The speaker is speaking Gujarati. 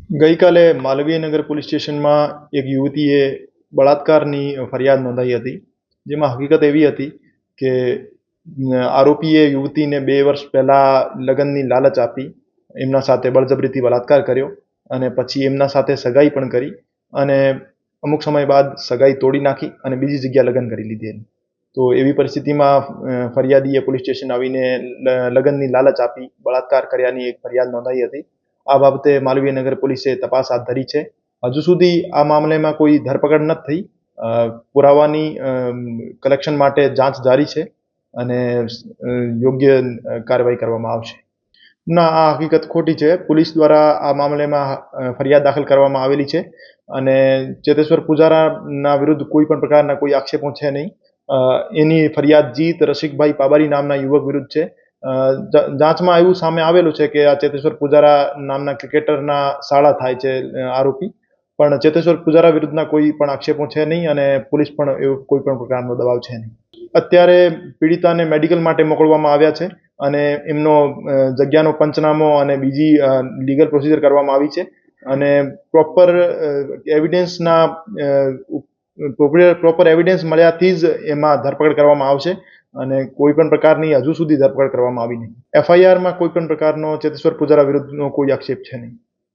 ગઈકાલે માલવીયનગર પોલીસ સ્ટેશનમાં એક યુવતીએ બળાત્કારની ફરિયાદ નોંધાઈ હતી, જેમાં હકીકત એવી હતી કે આરોપીએ યુવતીને 2 વર્ષ પહેલા લગ્નની લાલચ આપી એમના સાથે બળજબરીથી બળાત્કાર કર્યો અને પછી એમના સાથે સગાઈ પણ કરી અને અમુક સમય બાદ સગાઈ તોડી નાખી અને બીજી જગ્યા લગ્ન કરી લીધેલ. તો એવી પરિસ્થિતિમાં ફરિયાદીએ પોલીસ સ્ટેશન આવીને લગ્નની લાલચ આપી બળાત્કાર કર્યાની એક ફરિયાદ નોંધાઈ હતી. આ બાબતે માલવીયનગર પોલીસે તપાસ હાથ ધરી છે. હજુ સુધી આ મામલામાં કોઈ ધરપકડ નથી થઈ. પુરાવાની કલેક્શન માટે જાંચ જારી છે અને યોગ્ય કાર્યવાહી કરવામાં આવશે. ના, આ હકીકત ખોટી છે. પોલીસ દ્વારા આ મામલામાં ફરિયાદ દાખલ કરવામાં આવેલી છે અને ચેતેશ્વર પૂજારાના વિરુદ્ધ કોઈ પણ પ્રકારના કોઈ આક્ષેપો છે નહીં. એની ફરિયાદ જીત રસિકભાઈ પાબારી નામના યુવક વિરુદ્ધ છે. જાંચમાં એવું સામે આવેલું છે કે આ ચેતેશ્વર પૂજારા નામના ક્રિકેટરના શાળા થાય છે આરોપી, પણ ચેતેશ્વર પૂજારા વિરુદ્ધના કોઈ પણ આક્ષેપો છે નહીં અને પોલીસ પણ એવો કોઈ પણ પ્રકારનો દબાવ છે નહીં. અત્યારે પીડિતાને મેડિકલ માટે મોકલવામાં આવ્યા છે અને એમનો જગ્યાનો પંચનામો અને બીજી લીગલ પ્રોસિજર કરવામાં આવી છે અને પ્રોપર એવિડન્સ મળ્યાથી જ એમાં ધરપકડ કરવામાં આવશે અને કોઈ પણ પ્રકારની હજુ સુધી ધરપકડ કરવામાં આવી નહીં. FIRમાં કોઈ પણ પ્રકારનો ચેતેશ્વર પૂજારા વિરુદ્ધનો કોઈ આક્ષેપ છે નહીં.